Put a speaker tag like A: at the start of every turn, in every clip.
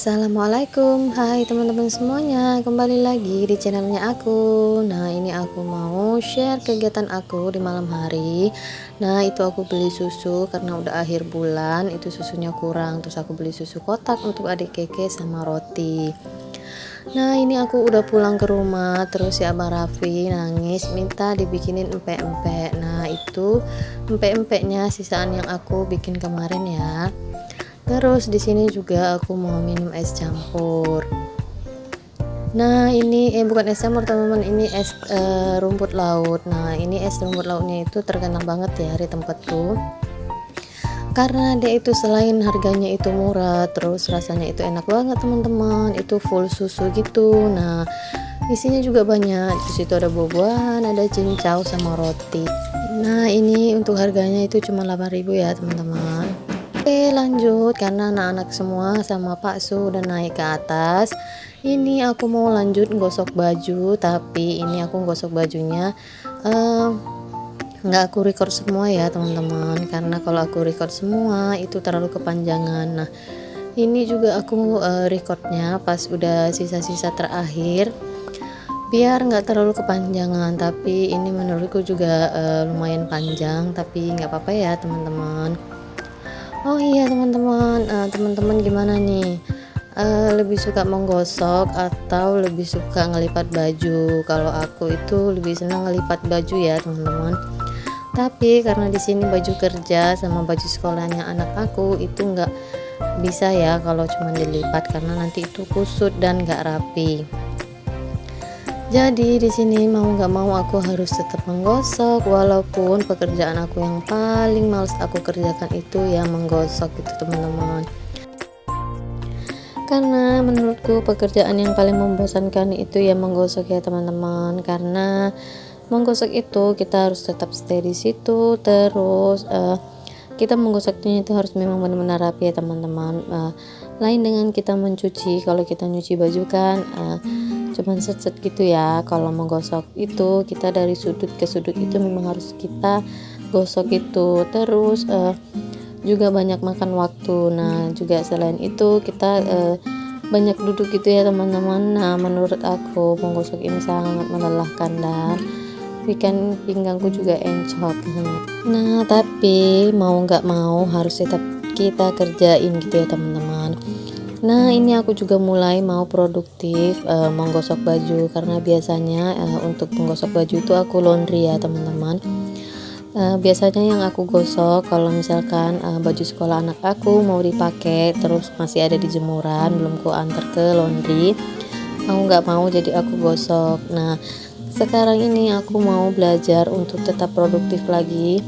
A: Assalamualaikum, hai teman-teman semuanya, kembali lagi di channelnya aku. Nah, ini aku mau share kegiatan aku di malam hari. Nah, itu aku beli susu karena udah akhir bulan, itu susunya kurang. Terus aku beli susu kotak untuk adik Keke sama roti. Nah, ini aku udah pulang ke rumah, terus si Abang Raffi nangis minta dibikinin empek-empek. Nah, itu empek-empeknya sisaan yang aku bikin kemarin ya. Terus di sini juga aku mau minum es campur. Nah, ini bukan es campur teman-teman, ini es rumput laut. Nah, ini es rumput lautnya itu terkenal banget ya di tempatku. Karena dia itu selain harganya itu murah, terus rasanya itu enak banget teman-teman. Itu full susu gitu. Nah, isinya juga banyak. Di situ ada buah-buahan, ada cincau sama roti. Nah, ini untuk harganya itu cuma 8.000 ya teman-teman. Oke, lanjut karena anak-anak semua sama Pak Su udah naik ke atas. Ini aku mau lanjut gosok baju, tapi ini aku gosok bajunya nggak aku record semua ya teman-teman, karena kalau aku record semua itu terlalu kepanjangan. Nah, ini juga aku recordnya pas udah sisa-sisa terakhir biar nggak terlalu kepanjangan, tapi ini menurutku juga lumayan panjang, tapi nggak apa-apa ya teman-teman. Oh iya teman-teman, teman-teman gimana nih? Lebih suka menggosok atau lebih suka ngelipat baju? Kalau aku itu lebih senang ngelipat baju ya teman-teman. Tapi karena di sini baju kerja sama baju sekolahnya anak aku itu nggak bisa ya kalau cuma dilipat, karena nanti itu kusut dan nggak rapi. Jadi di sini mau nggak mau aku harus tetap menggosok, walaupun pekerjaan aku yang paling males aku kerjakan itu yang menggosok gitu teman-teman. Karena menurutku pekerjaan yang paling membosankan itu yang menggosok ya teman-teman. Karena menggosok itu kita harus tetap stay di situ, terus kita menggosoknya itu harus memang benar-benar rapi ya teman-teman. Lain dengan kita mencuci, kalau kita nyuci baju kan cuman set-set gitu ya. Kalau menggosok itu kita dari sudut ke sudut itu memang harus kita gosok itu, terus juga banyak makan waktu. Nah, juga selain itu kita banyak duduk gitu ya teman-teman. Nah, menurut aku menggosok ini sangat melelahkan dan bikin pinggangku juga encok. Nah, tapi mau nggak mau harus tetap kita kerjain gitu ya teman-teman. Nah, ini aku juga mulai mau produktif menggosok baju, karena biasanya untuk menggosok baju itu aku laundry ya teman-teman. Biasanya yang aku gosok kalau misalkan baju sekolah anak aku mau dipakai terus masih ada di jemuran belum ku antar ke laundry, aku nggak mau jadi aku gosok. Nah, sekarang ini aku mau belajar untuk tetap produktif lagi.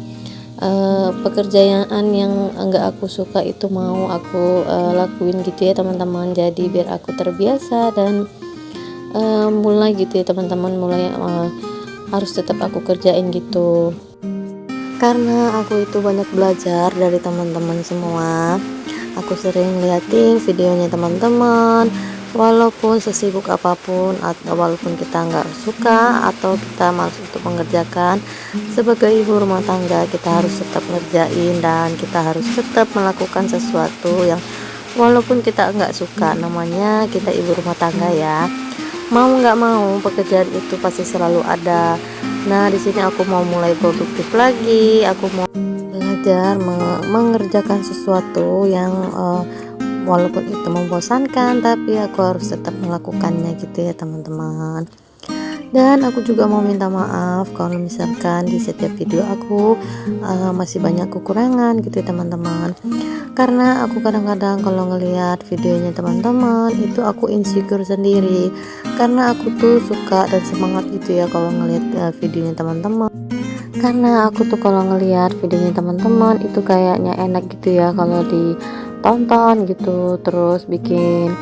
A: Pekerjaan yang enggak aku suka itu mau aku lakuin gitu ya teman-teman. Jadi biar aku terbiasa dan mulai gitu ya teman-teman, mulai harus tetap aku kerjain gitu. Karena aku itu banyak belajar dari teman-teman semua. Aku sering liatin videonya teman-teman, walaupun sesibuk apapun atau walaupun kita nggak suka atau kita malas untuk mengerjakan, sebagai ibu rumah tangga kita harus tetap ngerjain dan kita harus tetap melakukan sesuatu yang walaupun kita nggak suka. Namanya kita ibu rumah tangga ya, mau nggak mau pekerjaan itu pasti selalu ada. Nah, di sini aku mau mulai produktif lagi. Aku mau belajar mengerjakan sesuatu yang walaupun itu membosankan, tapi aku harus tetap melakukannya gitu ya teman-teman. Dan aku juga mau minta maaf kalau misalkan di setiap video aku masih banyak kekurangan gitu ya teman-teman. Karena aku kadang-kadang kalau ngelihat videonya teman-teman itu aku insecure sendiri, karena aku tuh suka dan semangat gitu ya kalau ngelihat videonya teman-teman. Karena aku tuh kalau ngelihat videonya teman-teman itu kayaknya enak gitu ya kalau ditonton gitu, terus bikin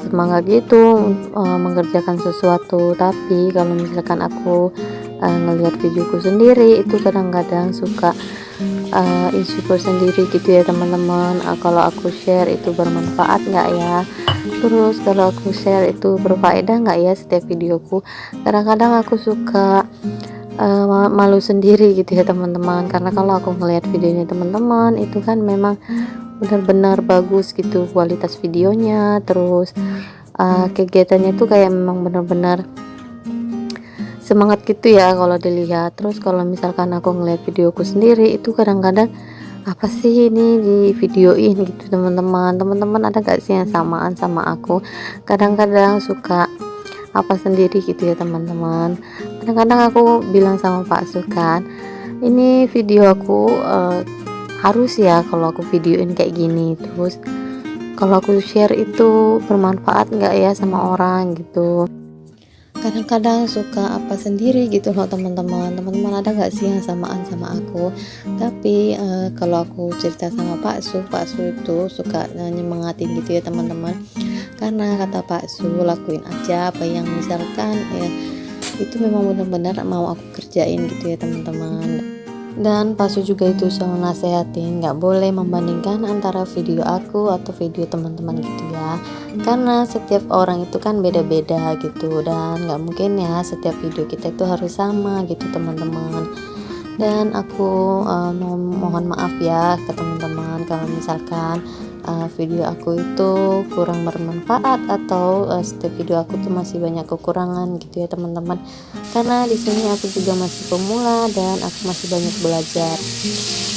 A: semangat gitu mengerjakan sesuatu. Tapi kalau misalkan aku ngelihat videoku sendiri itu kadang-kadang suka insecure sendiri gitu ya teman-teman. Kalau aku share itu bermanfaat nggak ya, terus kalau aku share itu berfaedah nggak ya setiap videoku. Kadang-kadang aku suka malu sendiri gitu ya teman-teman, karena kalau aku ngelihat videonya teman-teman itu kan memang benar-benar bagus gitu kualitas videonya. Terus kegiatannya tuh kayak memang benar-benar semangat gitu ya kalau dilihat. Terus kalau misalkan aku ngeliat videoku sendiri itu kadang-kadang apa sih ini di videoin gitu teman-teman ada gak sih yang samaan sama aku? Kadang-kadang suka apa sendiri gitu ya teman-teman. Kadang-kadang aku bilang sama Pak Su kan, ini video aku harus ya kalau aku videoin kayak gini, terus kalau aku share itu bermanfaat nggak ya sama orang gitu. Kadang-kadang suka apa sendiri gitu loh teman-teman ada nggak sih yang samaan sama aku? Tapi kalau aku cerita sama Pak Su itu suka nyemangatin gitu ya teman-teman, karena kata Pak Su lakuin aja apa yang misalkan ya itu memang benar-benar mau aku kerjain gitu ya teman-teman. Dan Pak Su juga itu selalu nasehatin nggak boleh membandingkan antara video aku atau video teman-teman gitu ya, karena setiap orang itu kan beda-beda gitu, dan nggak mungkin ya setiap video kita itu harus sama gitu teman-teman. Dan aku mohon maaf ya ke teman-teman kalau misalkan video aku itu kurang bermanfaat atau setiap video aku tuh masih banyak kekurangan gitu ya teman-teman, karena di sini aku juga masih pemula dan aku masih banyak belajar,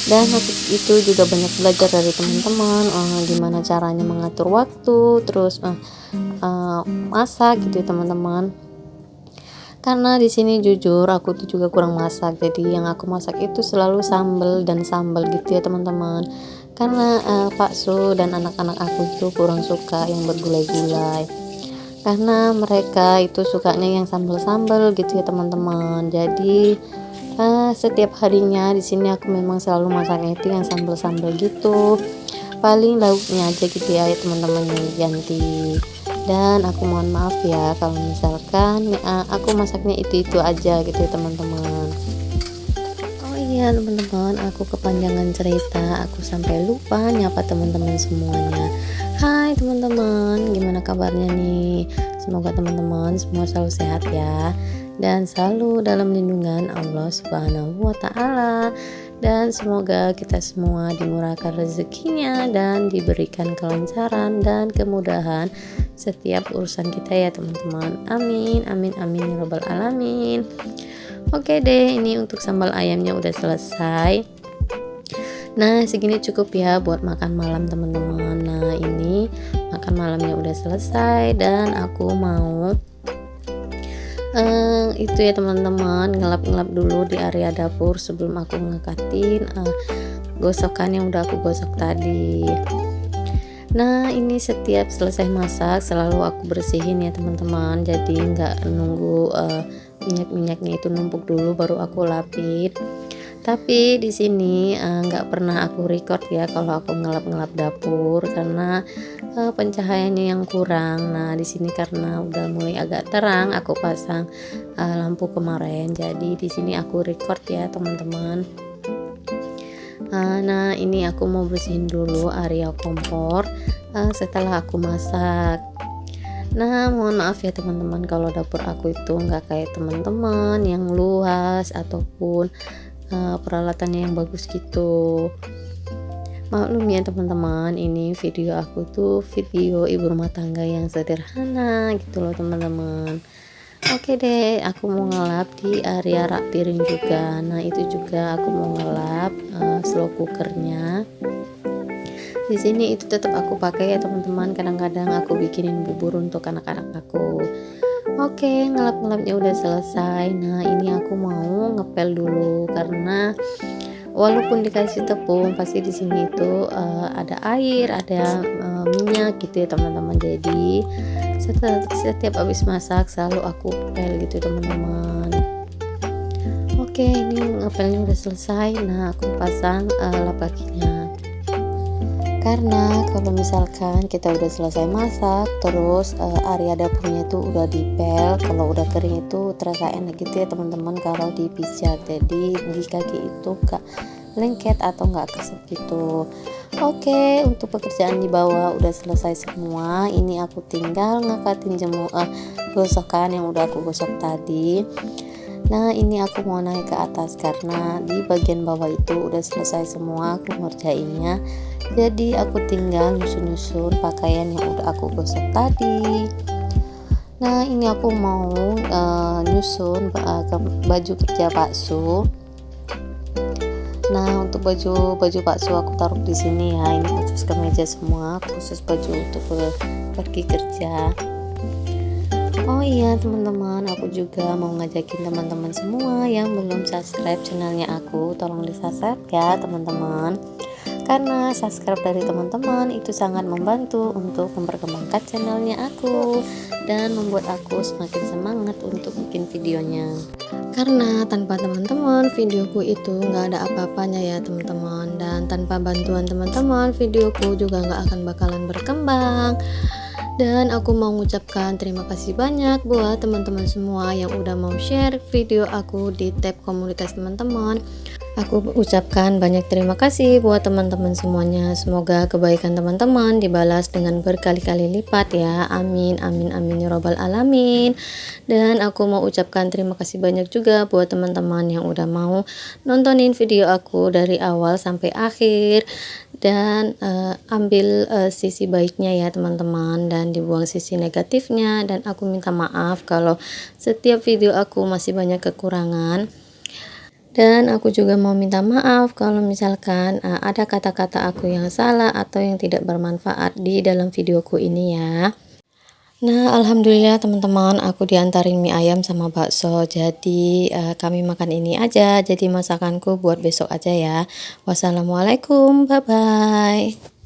A: dan aku itu juga banyak belajar dari teman-teman gimana caranya mengatur waktu, terus masak gitu ya teman-teman. Karena di sini jujur aku tuh juga kurang masak, jadi yang aku masak itu selalu sambal dan sambal gitu ya teman-teman, karena Pak Su dan anak-anak aku itu kurang suka yang bergulai-gulai, karena mereka itu sukanya yang sambal-sambal gitu ya teman-teman. Jadi setiap harinya di sini aku memang selalu masaknya itu yang sambal-sambal gitu, paling lauknya aja gitu ya teman-teman yang diganti. Dan aku mohon maaf ya kalau misalkan aku masaknya itu aja gitu ya teman-teman. Oh iya teman-teman, aku kepanjangan cerita, aku sampai lupa nyapa teman-teman semuanya. Hai teman-teman, gimana kabarnya nih? Semoga teman-teman semua selalu sehat ya, dan selalu dalam lindungan Allah Subhanahu wa Ta'ala. Dan semoga kita semua dimurahkan rezekinya dan diberikan kelancaran dan kemudahan setiap urusan kita ya teman-teman. Amin amin amin ya robbal alamin. Oke deh, ini untuk sambal ayamnya udah selesai. Nah segini cukup ya buat makan malam teman-teman. Nah ini makan malamnya udah selesai dan aku mau itu ya teman-teman, ngelap-ngelap dulu di area dapur sebelum aku ngangkatin gosokan yang udah aku gosok tadi. Nah ini setiap selesai masak selalu aku bersihin ya teman-teman, jadi nggak nunggu minyak-minyaknya itu numpuk dulu baru aku lapin. Tapi di sini nggak pernah aku record ya kalau aku ngelap-ngelap dapur, karena pencahayaannya yang kurang. Nah di sini karena udah mulai agak terang aku pasang lampu kemarin, jadi di sini aku record ya teman-teman. Nah ini aku mau bersihin dulu area kompor setelah aku masak. Nah mohon maaf ya teman-teman kalau dapur aku itu nggak kayak teman-teman yang luas ataupun peralatannya yang bagus gitu. Maklum ya teman-teman, ini video aku tuh video ibu rumah tangga yang sederhana gitu loh teman-teman. Oke deh, aku mau ngelap di area rak piring juga. Nah itu juga aku mau ngelap slow cookernya. Di sini itu tetap aku pakai ya teman-teman, kadang-kadang aku bikinin bubur untuk anak-anak aku. Oke, ngelap-ngelapnya udah selesai. Nah ini aku mau ngepel dulu, karena walaupun dikasih tepung pasti di sini itu ada air, ada minyak gitu ya teman-teman. Jadi setiap habis masak selalu aku pel gitu teman-teman. Oke, ini ngepelnya udah selesai. Nah aku pasang lap kakinya, karena kalau misalkan kita udah selesai masak terus area dapurnya itu udah dipel, kalau udah kering itu terasa enak gitu ya teman-teman kalau dipijat, jadi di kaki itu gak lengket atau gak keset gitu. Oke, untuk pekerjaan di bawah udah selesai semua. Ini aku tinggal ngangkatin gosokan yang udah aku gosok tadi. Nah ini aku mau naik ke atas karena di bagian bawah itu udah selesai semua aku ngerjainnya. Jadi aku tinggal nyusun-nyusun pakaian yang udah aku gosok tadi. Nah ini aku mau nyusun baju kerja bakso. Nah untuk baju bakso aku taruh di sini ya. Ini khusus kemeja semua, khusus baju untuk pergi kerja. Oh iya teman-teman, aku juga mau ngajakin teman-teman semua yang belum subscribe channelnya aku, tolong di subscribe ya teman-teman. Karena subscribe dari teman-teman itu sangat membantu untuk memperkembangkan channelnya aku dan membuat aku semakin semangat untuk bikin videonya. Karena tanpa teman-teman videoku itu nggak ada apa-apanya ya teman-teman, dan tanpa bantuan teman-teman videoku juga nggak akan bakalan berkembang. Dan aku mau mengucapkan terima kasih banyak buat teman-teman semua yang udah mau share video aku di tab komunitas teman-teman. Aku ucapkan banyak terima kasih buat teman-teman semuanya. Semoga kebaikan teman-teman dibalas dengan berkali-kali lipat ya. Amin amin amin ya robbal alamin. Dan aku mau ucapkan terima kasih banyak juga buat teman-teman yang udah mau nontonin video aku dari awal sampai akhir. Dan ambil sisi baiknya ya teman-teman, dan dibuang sisi negatifnya. Dan aku minta maaf kalau setiap video aku masih banyak kekurangan. Dan aku juga mau minta maaf kalau misalkan ada kata-kata aku yang salah atau yang tidak bermanfaat di dalam videoku ini ya. Nah alhamdulillah teman-teman, aku diantarin mie ayam sama bakso. Jadi kami makan ini aja, jadi masakanku buat besok aja ya. Wassalamualaikum, bye bye.